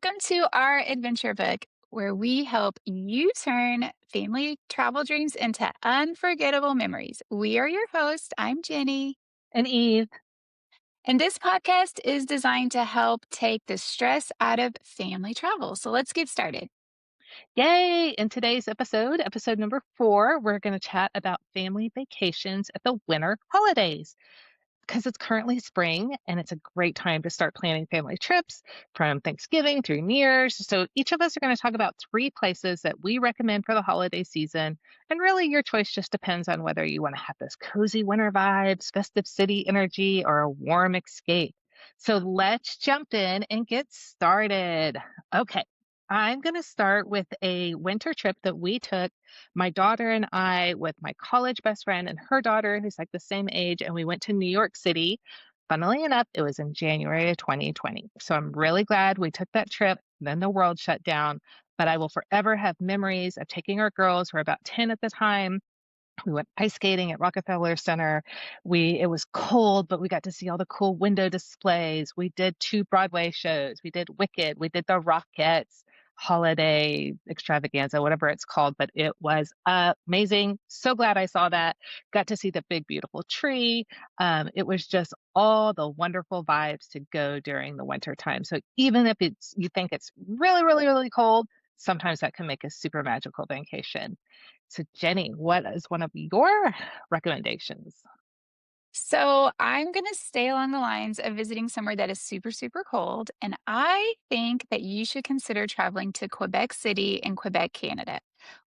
Welcome to our adventure book, where we help you turn family travel dreams into unforgettable memories. We are your hosts. I'm Jenny, And Eve, and this podcast is designed to help take the stress out of family travel. So let's get started. yay! In today's episode, episode number 4, we're going to chat about family vacations at the winter holidays because it's currently spring and it's a great time to start planning family trips from Thanksgiving through New Year's. So each of us are going to talk about 3 places that we recommend for the holiday season. And really, your choice just depends on whether you want to have those cozy winter vibes, festive city energy, or a warm escape. So let's jump in and get started. Okay. I'm going to start with a winter trip that we took, my daughter and I, with my college best friend and her daughter, who's like the same age, and we went to New York City. Funnily enough, it was in January of 2020. So I'm really glad we took that trip. Then the world shut down. But I will forever have memories of taking our girls, who were about 10 at the time. We went ice skating at Rockefeller Center. It was cold, but we got to see all the cool window displays. We did 2 Broadway shows. We did Wicked. We did the Rockettes holiday extravaganza, whatever it's called, but it was amazing. So glad I saw that. Got to see the big, beautiful tree. It was just all the wonderful vibes to go during the winter time. So even if you think it's really, really, really cold, sometimes that can make a super magical vacation. So, Jenny, what is one of your recommendations? So I'm going to stay along the lines of visiting somewhere that is super, super cold. And I think that you should consider traveling to Quebec City in Quebec, Canada.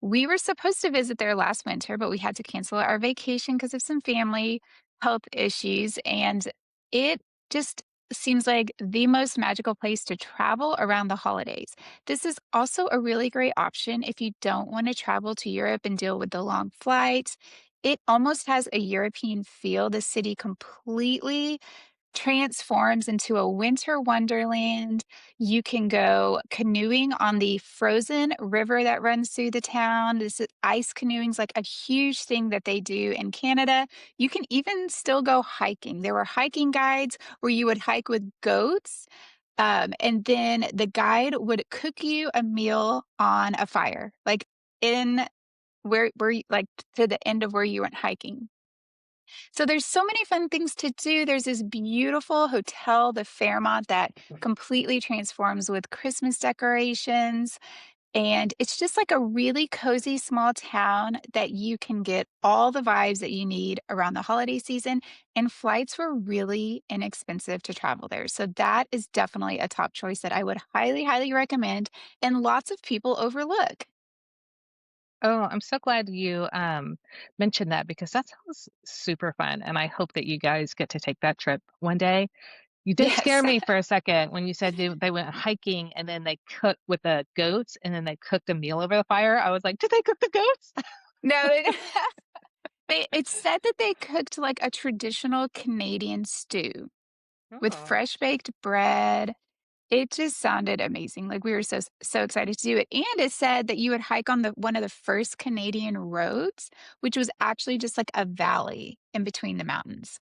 We were supposed to visit there last winter, but we had to cancel our vacation because of some family health issues. And it just seems like the most magical place to travel around the holidays. This is also a really great option if you don't want to travel to Europe and deal with the long flights. It almost has a European feel. The city completely transforms into a winter wonderland. You can go canoeing on the frozen river that runs through the town. This is ice canoeing is like a huge thing that they do in Canada. You can even still go hiking. There were hiking guides where you would hike with goats. And then the guide would cook you a meal on a fire, like in where you like, to the end of where you went hiking. So there's so many fun things to do. There's this beautiful hotel, the Fairmont, that completely transforms with Christmas decorations, and it's just like a really cozy small town that you can get all the vibes that you need around the holiday season, and flights were really inexpensive to travel there. So that is definitely a top choice that I would highly, highly recommend, and lots of people overlook. Oh, I'm so glad you mentioned that because that sounds super fun. And I hope that you guys get to take that trip one day. You did scare Yes. me for a second when you said they went hiking and then they cooked with the goats and then they cooked a meal over the fire. I was like, did they cook the goats? No, it's said that they cooked like a traditional Canadian stew with Oh. fresh baked bread. It just sounded amazing. Like, we were so excited to do it, and it said that you would hike on the one of the first Canadian roads, which was actually just like a valley in between the mountains.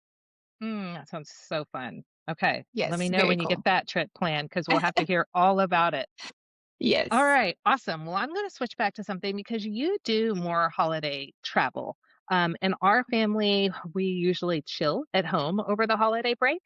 That sounds so fun. Okay, let me Yes, know very when you get cool. that trip planned because we'll have to hear all about it. All Yes. right, awesome. Well, I'm going to switch back to something because you do more holiday travel. In our family, we usually chill at home over the holiday break.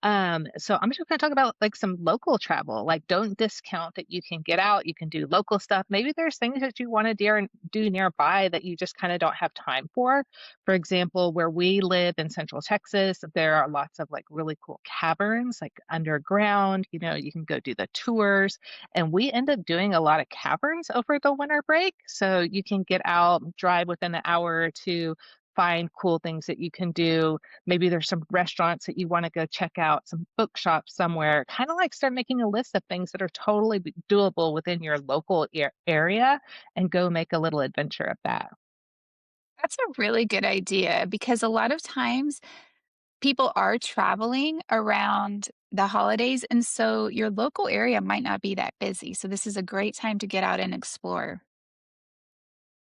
So I'm just going to talk about like some local travel. Like, don't discount that you can get out, you can do local stuff. Maybe there's things that you want to do nearby that you just kind of don't have time for. For example, where we live in Central Texas, there are lots of like really cool caverns, like underground. You can go do the tours and we end up doing a lot of caverns over the winter break. So you can get out, drive within an hour or two, find cool things that you can do. Maybe there's some restaurants that you want to go check out, some bookshops somewhere. Kind of like start making a list of things that are totally doable within your local area and go make a little adventure of that. That's a really good idea because a lot of times people are traveling around the holidays, and so your local area might not be that busy. So this is a great time to get out and explore.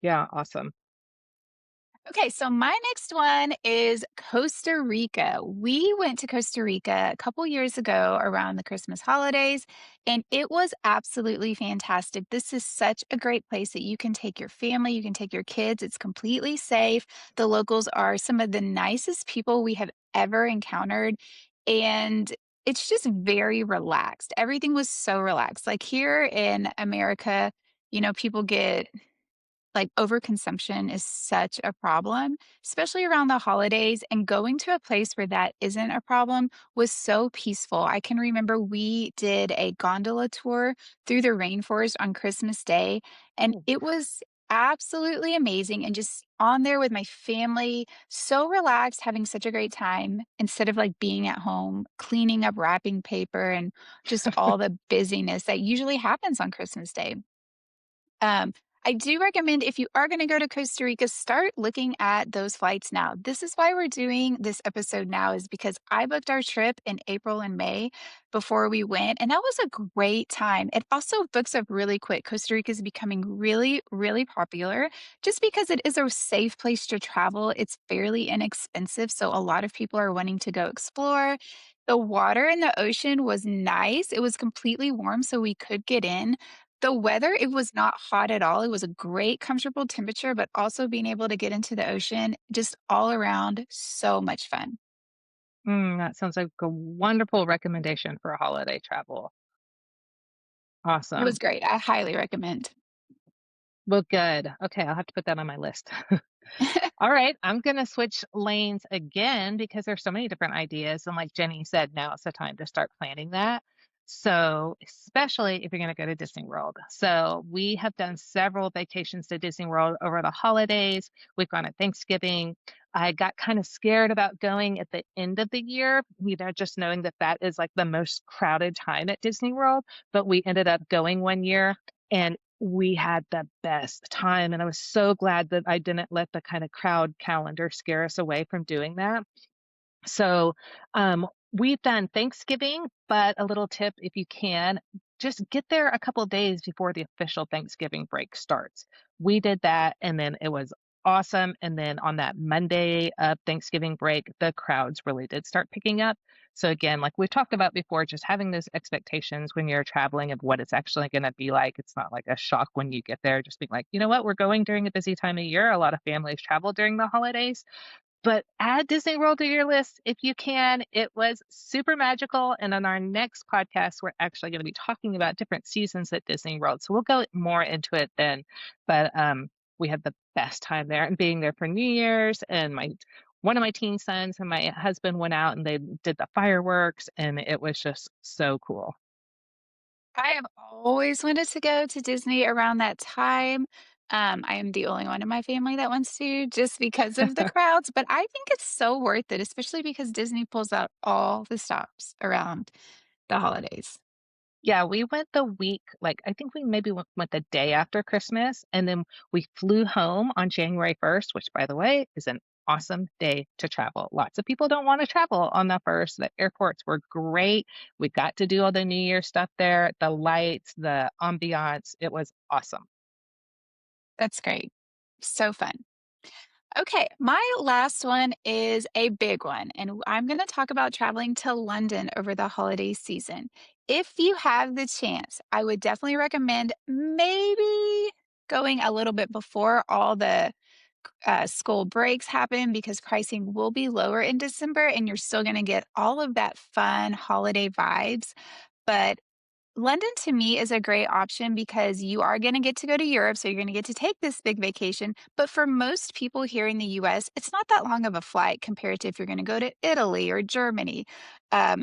Yeah, awesome. Okay, so my next one is Costa Rica. We went to Costa Rica a couple years ago around the Christmas holidays, and it was absolutely fantastic. This is such a great place that you can take your family, you can take your kids. It's completely safe. The locals are some of the nicest people we have ever encountered, and it's just very relaxed. Everything was so relaxed. Like here in America, people get like, overconsumption is such a problem, especially around the holidays, and going to a place where that isn't a problem was so peaceful. I can remember we did a gondola tour through the rainforest on Christmas Day, and Oh. it was absolutely amazing, and just on there with my family, so relaxed, having such a great time instead of, like, being at home, cleaning up wrapping paper and just all the busyness that usually happens on Christmas Day. Um, I do recommend if you are going to go to Costa Rica, start looking at those flights now. This is why we're doing this episode now, is because I booked our trip in April and May before we went, and that was a great time. It also books up really quick. Costa Rica is becoming really, really popular just because it is a safe place to travel. It's fairly inexpensive, so a lot of people are wanting to go explore. The water in the ocean was nice. It was completely warm, so we could get in. The weather, it was not hot at all. It was a great comfortable temperature, but also being able to get into the ocean, just all around so much fun. That sounds like a wonderful recommendation for a holiday travel. It was Awesome. great. I highly recommend. Well, good. Okay, I'll have to put that on my list. All right, I'm going to switch lanes again because there's so many different ideas. And like Jenny said, now it's the time to start planning that. So, especially if you're going to go to Disney World. So, we have done several vacations to Disney World over the holidays. We've gone at Thanksgiving. I got kind of scared about going at the end of the year, just knowing that that is like the most crowded time at Disney World. But we ended up going one year and we had the best time, and I was so glad that I didn't let the kind of crowd calendar scare us away from doing that. So, we've done Thanksgiving, but a little tip, if you can, just get there a couple of days before the official Thanksgiving break starts. We did that, and then it was awesome. And then on that Monday of Thanksgiving break, the crowds really did start picking up. So again, like we talked about before, just having those expectations when you're traveling of what it's actually going to be like. It's not like a shock when you get there. Just being like, you know what, we're going during a busy time of year. A lot of families travel during the holidays, but add Disney World to your list if you can. It was super magical. And on our next podcast, we're actually going to be talking about different seasons at Disney World. So we'll go more into it then. But we had the best time there and being there for New Year's. And my one of my teen sons and my husband went out and they did the fireworks, and it was just so cool. I have always wanted to go to Disney around that time. I am the only one in my family that wants to just because of the crowds, but I think it's so worth it, especially because Disney pulls out all the stops around the holidays. Yeah, we went the week, like, I think we maybe went the day after Christmas, and then we flew home on January 1st, which, by the way, is an awesome day to travel. Lots of people don't want to travel on the 1st. The airports were great. We got to do all the New Year stuff there, the lights, the ambiance. It was awesome. That's great. So fun. Okay, my last one is a big one, and I'm going to talk about traveling to London over the holiday season. If you have the chance, I would definitely recommend maybe going a little bit before all the school breaks happen because pricing will be lower in December and you're still going to get all of that fun holiday vibes. But London to me is a great option because you are going to get to go to Europe, so you're going to get to take this big vacation. But for most people here in the US, it's not that long of a flight compared to if you're going to go to Italy or Germany.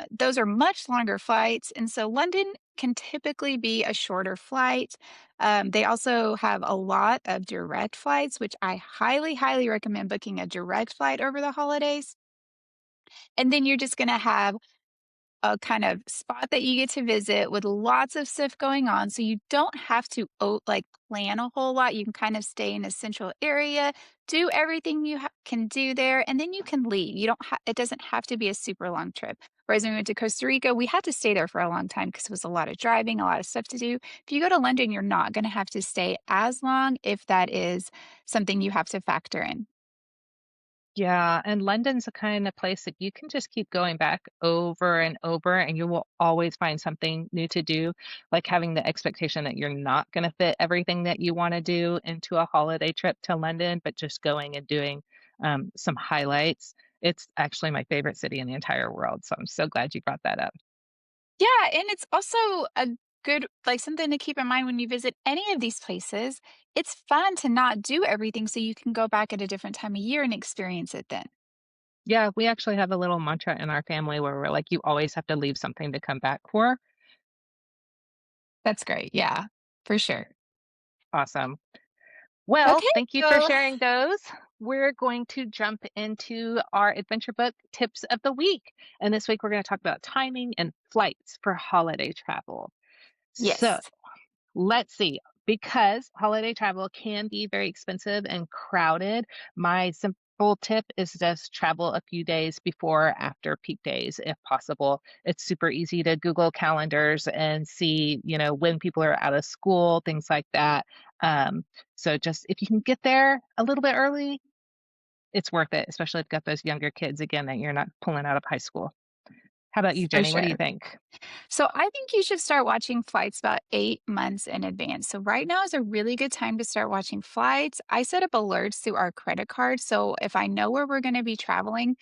Those are much longer flights. And so London can typically be a shorter flight. They also have a lot of direct flights, which I highly, highly recommend booking a direct flight over the holidays. And then you're just going to have a kind of spot that you get to visit with lots of stuff going on. So you don't have to like plan a whole lot. You can kind of stay in a central area, do everything you can do there, and then you can leave. You don't it doesn't have to be a super long trip. Whereas when we went to Costa Rica, we had to stay there for a long time because it was a lot of driving, a lot of stuff to do. If you go to London, you're not going to have to stay as long if that is something you have to factor in. Yeah, and London's the kind of place that you can just keep going back over and over, and you will always find something new to do. Like having the expectation that you're not going to fit everything that you want to do into a holiday trip to London, but just going and doing some highlights. It's actually my favorite city in the entire world. So I'm so glad you brought that up. Yeah, and it's also a good like something to keep in mind when you visit any of these places. It's fun to not do everything so you can go back at a different time of year and experience it then. Yeah, we actually have a little mantra in our family where we're like, you always have to leave something to come back for. That's great. Yeah, for sure. Awesome. Well, Okay, thank you for so sharing those. We're going to jump into our adventure book tips of the week. And this week, we're going to talk about timing and flights for holiday travel. So, yes, let's see. Because holiday travel can be very expensive and crowded, my simple tip is just travel a few days before or after peak days if possible. It's super easy to Google calendars and see, when people are out of school, things like that. Um, so just if you can get there a little bit early, it's worth it, especially if you've got those younger kids again that you're not pulling out of high school. How about you, for Jenny? What do you sure. think? So I think you should start watching flights about 8 months in advance. So right now is a really good time to start watching flights. I set up alerts through our credit card. So if I know where we're going to be traveling,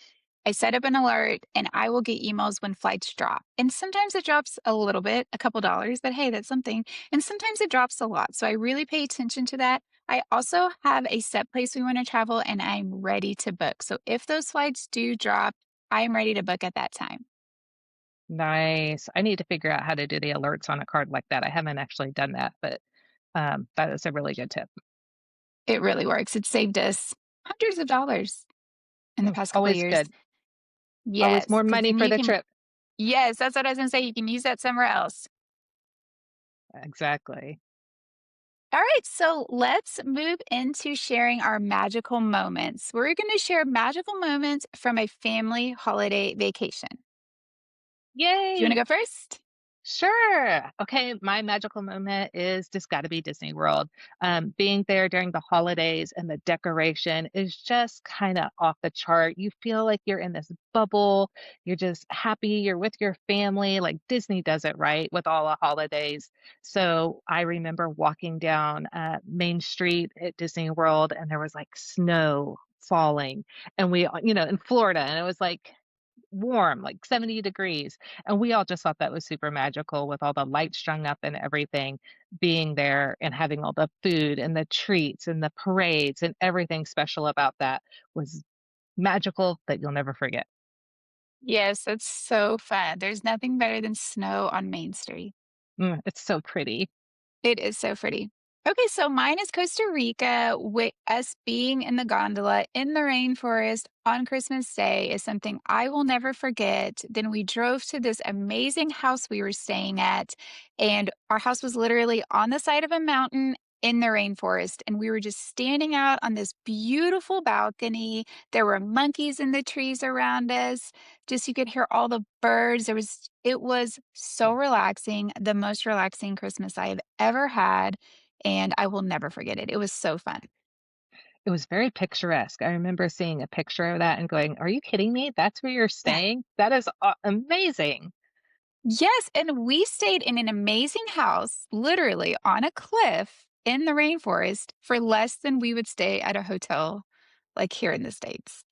I set up an alert and I will get emails when flights drop. And sometimes it drops a little bit, a couple dollars, but hey, that's something. And sometimes it drops a lot. So I really pay attention to that. I also have a set place we want to travel and I'm ready to book. So if those flights do drop, I am ready to book at that time. Nice. I need to figure out how to do the alerts on a card like that. I haven't actually done that, but that is a really good tip. It really works. It saved us hundreds of dollars in the past couple of Always years. good. Always Yes, more because money then for you the can trip. yes, that's what I was gonna say, you can use that somewhere else. Exactly. All right, so let's move into sharing our magical moments. We're gonna share magical moments from a family holiday vacation. Do you wanna Yay! go first? Sure. Okay, my magical moment is just got to be Disney World. Being there during the holidays and the decoration is just kind of off the chart. You feel like you're in this bubble. You're just happy. You're with your family. Like Disney does it right with all the holidays. So I remember walking down Main Street at Disney World, and there was like snow falling, and in Florida, and it was like warm, like 70 degrees. And we all just thought that was super magical with all the lights strung up and everything, being there and having all the food and the treats and the parades and everything special about that was magical that you'll never forget. Yes, that's so fun. There's nothing better than snow on Main Street. It's so pretty. It is so pretty. Okay, so mine is Costa Rica. With us being in the gondola in the rainforest on Christmas Day is something I will never forget. Then we drove to this amazing house we were staying at, and our house was literally on the side of a mountain in the rainforest. And we were just standing out on this beautiful balcony. There were monkeys in the trees around us. Just you could hear all the birds. It was so relaxing, the most relaxing Christmas I've ever had, and I will never forget it. It was so fun. It was very picturesque. I remember seeing a picture of that and going, "Are you kidding me? That's where you're staying? That is amazing." Yes, and we stayed in an amazing house, literally on a cliff in the rainforest for less than we would stay at a hotel like here in the States.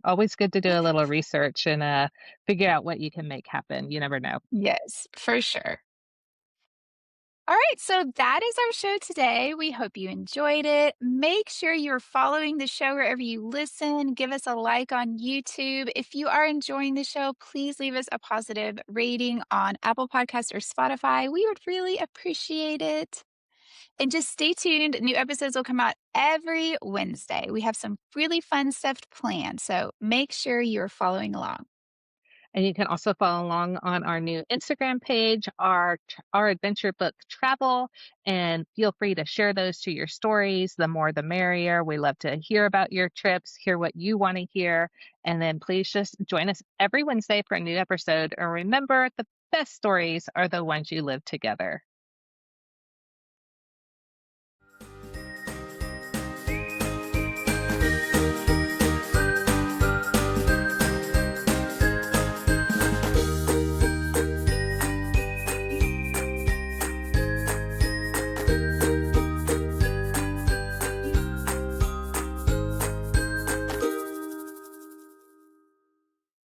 Always good to do a little research and figure out what you can make happen. You never know. Yes, for sure. All right, so that is our show today. We hope you enjoyed it. Make sure you're following the show wherever you listen. Give us a like on YouTube. If you are enjoying the show, please leave us a positive rating on Apple Podcasts or Spotify. We would really appreciate it. And just stay tuned. New episodes will come out every Wednesday. We have some really fun stuff planned, so make sure you're following along. And you can also follow along on our new Instagram page, our adventure book travel, and feel free to share those to your stories. The more the merrier. We love to hear about your trips, hear what you want to hear, and then please just join us every Wednesday for a new episode. And remember, the best stories are the ones you live together.